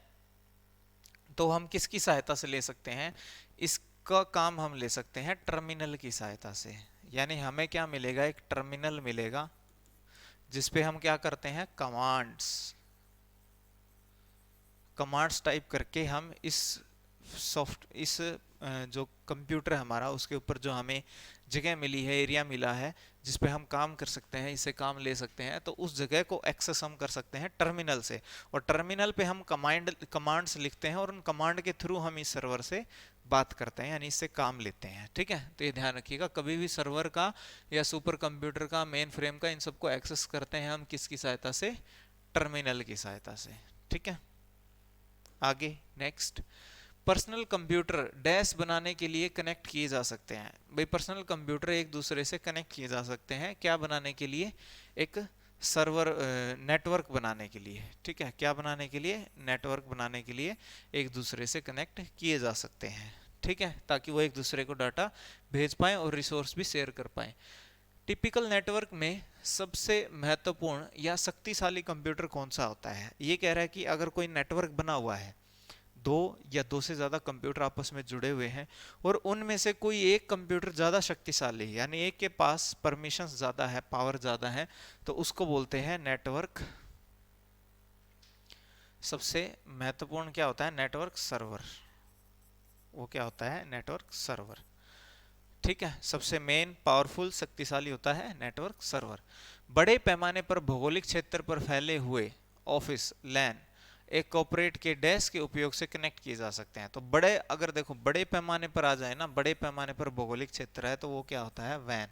तो हम किसकी सहायता से ले सकते हैं, इसका काम हम ले सकते हैं टर्मिनल की सहायता से। यानी हमें क्या मिलेगा, एक टर्मिनल मिलेगा जिसपे हम क्या करते हैं, कमांड्स टाइप करके हम इस जो कंप्यूटर है हमारा उसके ऊपर जो हमें जगह मिली है, एरिया मिला है जिस पे हम काम कर सकते हैं, इससे काम ले सकते हैं, तो उस जगह को एक्सेस हम कर सकते हैं टर्मिनल से। और टर्मिनल पे हम कमांड्स लिखते हैं और उन कमांड के थ्रू हम इस सर्वर से बात करते हैं, यानी इससे काम लेते हैं। ठीक है, तो ये ध्यान रखिएगा, कभी भी सर्वर का या सुपर कंप्यूटर का, मेन फ्रेम का, इन सबको एक्सेस करते हैं हम किसकी सहायता से? टर्मिनल की सहायता से। ठीक है, आगे नेक्स्ट, पर्सनल कंप्यूटर डैश बनाने के लिए कनेक्ट किए जा सकते हैं। भाई पर्सनल कंप्यूटर एक दूसरे से कनेक्ट किए जा सकते हैं, क्या बनाने के लिए? एक सर्वर नेटवर्क बनाने के लिए। ठीक है, क्या बनाने के लिए? नेटवर्क बनाने के लिए एक दूसरे से कनेक्ट किए जा सकते हैं। ठीक है, ताकि वो एक दूसरे को डाटा भेज पाए और रिसोर्स भी शेयर कर पाए। टिपिकल नेटवर्क में सबसे महत्वपूर्ण या शक्तिशाली कंप्यूटर कौन सा होता है? ये कह रहा है कि अगर कोई नेटवर्क बना हुआ है, दो या दो से ज्यादा कंप्यूटर आपस में जुड़े हुए हैं और उनमें से कोई एक कंप्यूटर ज्यादा शक्तिशाली है, यानी एक के पास परमिशंस ज्यादा है, पावर ज्यादा है, तो उसको बोलते हैं नेटवर्क। सबसे महत्वपूर्ण क्या होता है? Network server. वो क्या होता है? Network server. ठीक है, सबसे मेन पावरफुल शक्तिशाली होता है नेटवर्क सर्वर। बड़े पैमाने पर भौगोलिक क्षेत्र पर फैले हुए ऑफिस, लैन एक कॉर्पोरेट के डैश के उपयोग से कनेक्ट किए जा सकते हैं। तो बड़े, अगर देखो बड़े पैमाने पर आ जाए ना, बड़े पैमाने पर भौगोलिक क्षेत्र है, तो वो क्या होता है? वैन,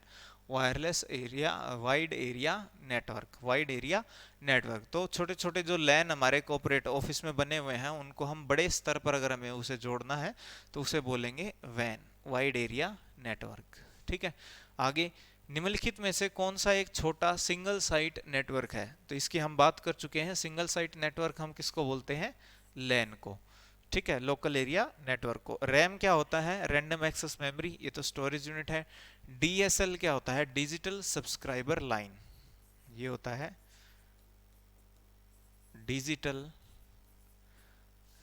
wireless area, wide area network, wide area network. तो छोटे छोटे जो लैन हमारे कॉर्पोरेट ऑफिस में बने हुए हैं, उनको हम बड़े स्तर पर अगर हमें उसे जोड़ना है तो उसे बोलेंगे वैन, वाइड एरिया नेटवर्क। ठीक है, आगे, निम्नलिखित में से कौन सा एक छोटा सिंगल साइट नेटवर्क है? तो इसकी हम बात कर चुके हैं। सिंगल साइट नेटवर्क हम किसको बोलते हैं? लैन को। ठीक है, लोकल एरिया नेटवर्क को। रैम क्या होता है? रैंडम एक्सेस मेमोरी, ये तो स्टोरेज यूनिट है। डीएसएल क्या होता है? डिजिटल सब्सक्राइबर लाइन, ये होता है डिजिटल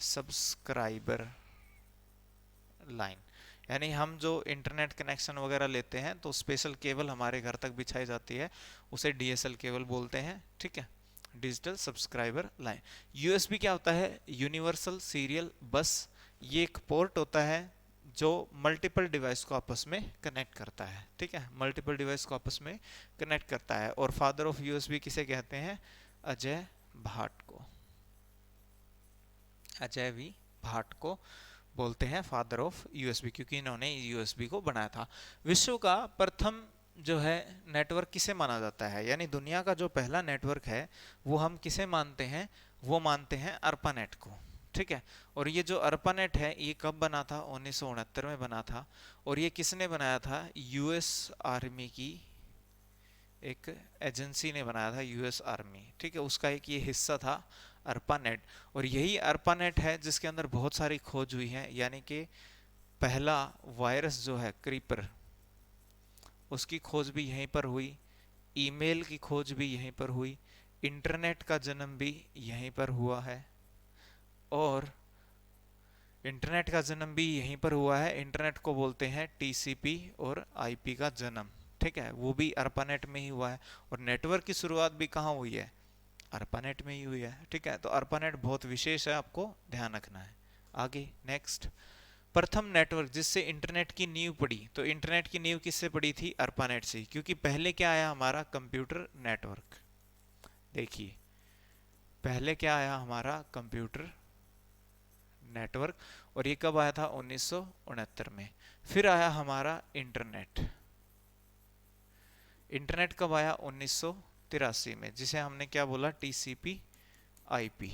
सब्सक्राइबर लाइन। यानी हम जो इंटरनेट कनेक्शन वगैरह लेते हैं तो स्पेशल केबल हमारे घर तक बिछाई जाती है, उसे डीएसएल केबल बोलते हैं। ठीक है, डिजिटल सब्सक्राइबर लाइन। यूएसबी क्या होता है? यूनिवर्सल सीरियल बस। ये एक पोर्ट होता है जो मल्टीपल डिवाइस को आपस में कनेक्ट करता है। ठीक है, मल्टीपल डिवाइस को आपस में कनेक्ट करता है। और फादर ऑफ यूएसबी किसे कहते हैं? अजय भाट को, अजय वी भाट को बोलते हैं फादर ऑफ यूएसबी, क्योंकि इन्होंने यूएसबी को बनाया था। विश्व का प्रथम जो है नेटवर्क किसे माना जाता है? यानी दुनिया का जो पहला नेटवर्क है वो हम किसे मानते हैं? वो मानते हैं अर्पानेट को। ठीक है, और ये जो अर्पानेट है ये कब बना था? 1969 में बना था। और ये किसने बनाया था? यूएस आर्मी की एक एजेंसी ने बनाया था, यूएस आर्मी। ठीक है, उसका एक ये हिस्सा था अर्पानेट। और यही अर्पानेट है जिसके अंदर बहुत सारी खोज हुई है, यानी कि पहला वायरस जो है क्रीपर, उसकी खोज भी यहीं पर हुई, ईमेल की खोज भी यहीं पर हुई, इंटरनेट का जन्म भी यहीं पर हुआ है, और इंटरनेट का जन्म भी यहीं पर हुआ है। इंटरनेट को बोलते हैं टीसीपी और आईपी का जन्म। ठीक है, वो भी अर्पानेट में ही हुआ है। और नेटवर्क की शुरुआत भी कहाँ हुई है? अर्पानेट में ही हुई है। ठीक है, तो अर्पानेट बहुत विशेष है, आपको ध्यान रखना है। आगे नेक्स्ट, प्रथम नेटवर्क जिससे इंटरनेट की नींव पड़ी। तो इंटरनेट की नींव किससे पड़ी थी? अर्पानेट से, क्योंकि पहले क्या आया हमारा? Computer network. देखिए, पहले क्या आया हमारा? Computer network. और ये कब आया था? 1969 में। फिर आया हमारा इंटरनेट। इंटरनेट कब आया? 1983 में, जिसे हमने क्या बोला? TCP IP.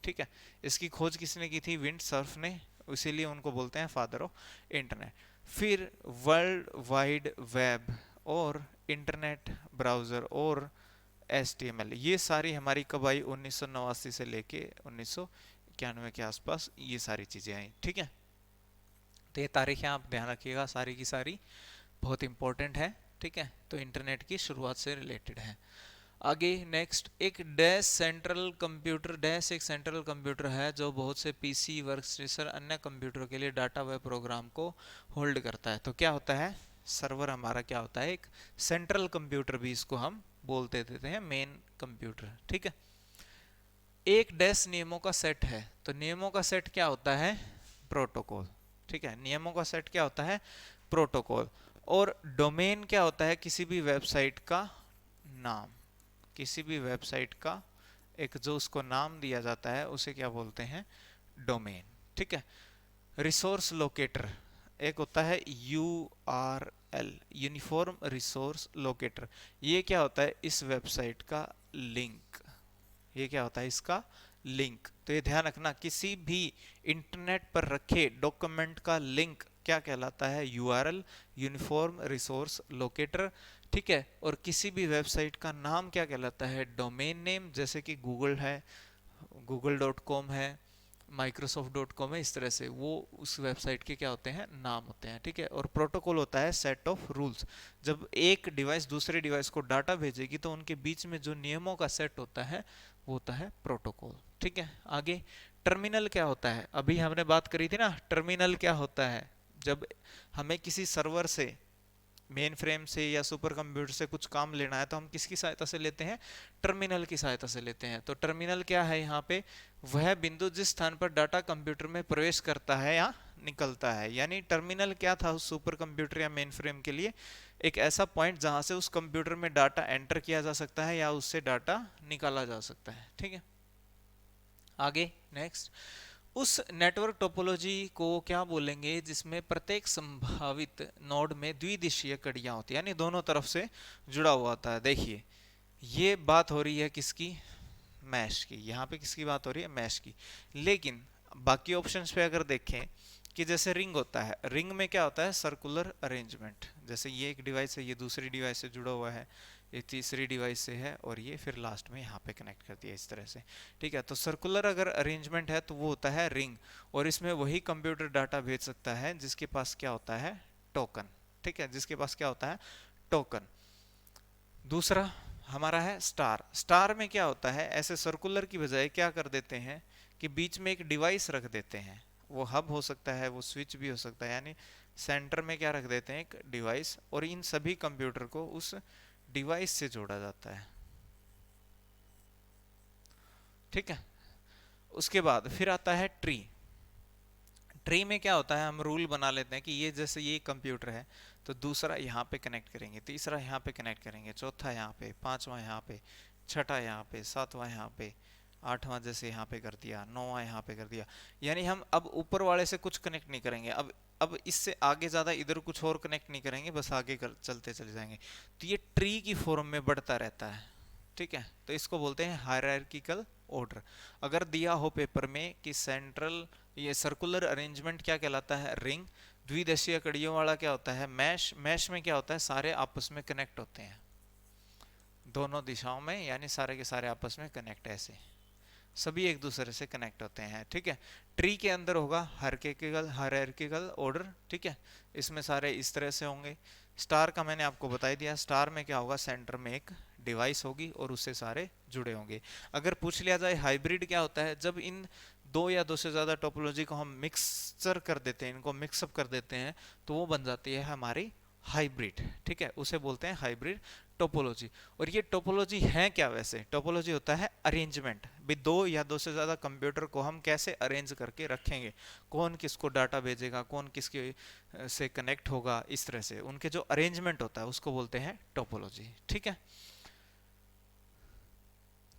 ठीक है, इसकी खोज किसने की थी? विंड सर्फ ने, इसीलिए उनको बोलते हैं फादर ऑफ इंटरनेट। फिर वर्ल्ड वाइड वेब और इंटरनेट ब्राउजर और HTML, ये सारी हमारी कब आई? 1989 से लेके 1991 के आसपास ये सारी चीजें आई। ठीक है, तो ये तारीखें आप ध्यान रखिएगा, सारी की सारी बहुत इंपॉर्टेंट है। ठीक है, तो इंटरनेट की शुरुआत से रिलेटेड है। आगे नेक्स्ट, एक डैश सेंट्रल कंप्यूटर। डैश एक सेंट्रल कंप्यूटर है जो बहुत से पीसी, वर्कस्टेशन, अन्य कंप्यूटरों के लिए डाटा व प्रोग्राम को होल्ड करता है। तो क्या होता है? सर्वर हमारा क्या होता है? एक सेंट्रल कंप्यूटर भी इसको हम बोलते देते हैं, मेन कंप्यूटर। ठीक है, एक डैश नियमों का सेट है, तो नियमों का सेट क्या होता है? प्रोटोकॉल। ठीक है, नियमों का सेट क्या होता है? प्रोटोकॉल। और डोमेन क्या होता है? किसी भी वेबसाइट का नाम, किसी भी वेबसाइट का एक जो उसको नाम दिया जाता है उसे क्या बोलते हैं? डोमेन। ठीक है। रिसोर्स लोकेटर एक होता है URL, यूनिफॉर्म रिसोर्स लोकेटर। ये क्या होता है? इस वेबसाइट का लिंक। ये क्या होता है? इसका लिंक। तो ये ध्यान रखना, किसी भी इंटरनेट पर रखे डॉक्यूमेंट का लिंक क्या कहलाता है? URL, uniform resource locator. ठीक है। और किसी भी वेबसाइट का नाम क्या कहलाता है? Domain name. जैसे कि गूगल है, google.com है, microsoft.com है, इस तरह से वो उस वेबसाइट के क्या होते हैं? नाम होते हैं। ठीक है। और प्रोटोकॉल होता है सेट ऑफ रूल्स। जब एक डिवाइस दूसरे डिवाइस को डाटा भेजेगी तो उनके बीच में जो नियमों का सेट होता है वो होता है प्रोटोकॉल। ठीक है। आगे टर्मिनल क्या होता है? अभी हमने बात करी थी ना, टर्मिनल क्या होता है? जब हमें किसी सर्वर से, मेन फ्रेम से या सुपर कंप्यूटर से कुछ काम लेना है तो हम किसकी सहायता से लेते हैं? टर्मिनल की सहायता से लेते हैं। तो टर्मिनल क्या है यहाँ पे? वह बिंदु जिस स्थान पर डाटा कंप्यूटर में प्रवेश करता है या निकलता है। यानी टर्मिनल क्या था उस सुपर कंप्यूटर या मेन फ्रेम के लिए? एक ऐसा पॉइंट जहां से उस कंप्यूटर में डाटा एंटर किया जा सकता है या उससे डाटा निकाला जा सकता है। ठीक है। आगे नेक्स्ट, उस नेटवर्क टोपोलॉजी को क्या बोलेंगे जिसमें प्रत्येक संभावित नोड में द्विदिशीय कड़ियां होती है, यानी दोनों तरफ से जुड़ा हुआ होता है। देखिए ये बात हो रही है किसकी? मैश की। यहाँ पे किसकी बात हो रही है? मैश की। लेकिन बाकी ऑप्शंस पे अगर देखें कि जैसे रिंग होता है, रिंग में क्या होता है? Circular arrangement. जैसे ये एक डिवाइस है, ये दूसरी डिवाइस से जुड़ा हुआ है, ये तीसरी डिवाइस से है, और ये फिर लास्ट में यहाँ पे कनेक्ट कर दिया इस तरह से। ठीक है। तो सर्कुलर अगर अरेंजमेंट है तो वो होता है रिंग, और इसमें वही कंप्यूटर डाटा भेज सकता है जिसके पास क्या होता है? टोकन। ठीक है, जिसके पास क्या होता है? टोकन। दूसरा हमारा है स्टार। स्टार में क्या होता है? ऐसे सर्कुलर की बजाय क्या कर देते हैं कि बीच में एक डिवाइस रख देते हैं। वो हब हो सकता है, वो स्विच भी हो सकता है, यानी सेंटर में क्या रख देते हैं? एक डिवाइस, और इन सभी कंप्यूटर को उस डिवाइस से जोड़ा जाता है। ठीक है। उसके बाद फिर आता है ट्री। ट्री में क्या होता है? हम रूल बना लेते हैं कि ये जैसे ये कंप्यूटर है तो दूसरा यहाँ पे कनेक्ट करेंगे, तीसरा यहाँ पे कनेक्ट करेंगे, चौथा यहाँ पे, पांचवा यहाँ पे, छठा यहाँ पे, सातवां यहाँ पे, आठवां जैसे यहाँ पे कर दिया, नौवां यहाँ पे कर दिया। यानी हम अब ऊपर वाले से कुछ कनेक्ट नहीं करेंगे, अब इससे आगे ज़्यादा इधर कुछ और कनेक्ट नहीं करेंगे, बस आगे चलते चले जाएंगे। तो ये ट्री की फॉर्म में बढ़ता रहता है। ठीक है। तो इसको बोलते हैं हायरार्किकल ऑर्डर। अगर दिया हो पेपर में कि सेंट्रल, ये सर्कुलर अरेंजमेंट क्या कहलाता है? रिंग। द्विदिशीय कड़ियों वाला क्या होता है? मैश। मैश में क्या होता है? सारे आपस में कनेक्ट होते हैं दोनों दिशाओं में, यानी सारे के सारे आपस में कनेक्ट, ऐसे सभी एक दूसरे से कनेक्ट होते हैं। ठीक है। ट्री के अंदर होगा हायरार्किकल ऑर्डर। ठीक है। इसमें सारे इस तरह से होंगे। स्टार का मैंने आपको बता दिया। स्टार में क्या होगा? सेंटर में एक डिवाइस होगी और उससे सारे जुड़े होंगे। अगर पूछ लिया जाए हाइब्रिड क्या होता है? जब इन दो या दो से ज्यादा टोपोलॉजी को हम मिक्सचर कर देते हैं, इनको मिक्सअप कर देते हैं, तो वो बन जाती है हमारी हाइब्रिड। ठीक है, उसे बोलते हैं हाइब्रिड टोपोलॉजी। और ये टोपोलॉजी है क्या? वैसे टोपोलॉजी होता है अरेंजमेंट। भी दो या दो से ज्यादा कंप्यूटर को हम कैसे अरेंज करके रखेंगे, कौन किसको डाटा भेजेगा, कौन किसके से कनेक्ट होगा, इस तरह से उनके जो अरेंजमेंट होता है उसको बोलते हैं टोपोलॉजी। ठीक है।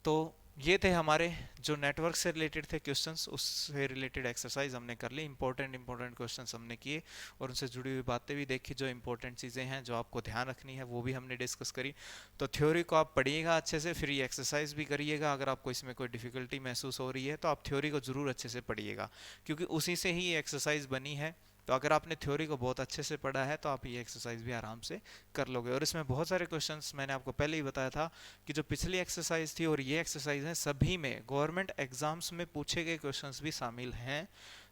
तो ये थे हमारे जो नेटवर्क से रिलेटेड थे क्वेश्चंस, उससे रिलेटेड एक्सरसाइज हमने कर ली। इंपॉर्टेंट क्वेश्चंस हमने किए और उनसे जुड़ी हुई बातें भी देखी, जो इंपॉर्टेंट चीज़ें हैं जो आपको ध्यान रखनी है वो भी हमने डिस्कस करी। तो थ्योरी को आप पढ़िएगा अच्छे से, फिर ये एक्सरसाइज भी करिएगा। अगर आपको इसमें कोई डिफिकल्टी महसूस हो रही है तो आप थ्योरी को जरूर अच्छे से पढ़िएगा, क्योंकि उसी से ही ये एक्सरसाइज बनी है। तो अगर आपने थ्योरी को बहुत अच्छे से पढ़ा है तो आप ये एक्सरसाइज भी आराम से कर लोगे। और इसमें बहुत सारे क्वेश्चंस मैंने आपको पहले ही बताया था कि जो पिछली एक्सरसाइज थी और ये एक्सरसाइज है, सभी में गवर्नमेंट एग्जाम्स में पूछे गए क्वेश्चंस भी शामिल हैं।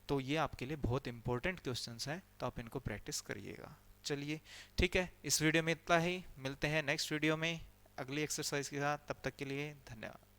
तो ये आपके लिए बहुत इंपॉर्टेंट क्वेश्चंस हैं, तो आप इनको प्रैक्टिस करिएगा। चलिए ठीक है, इस वीडियो में इतना ही। मिलते हैं नेक्स्ट वीडियो में अगली एक्सरसाइज के साथ। तब तक के लिए धन्यवाद।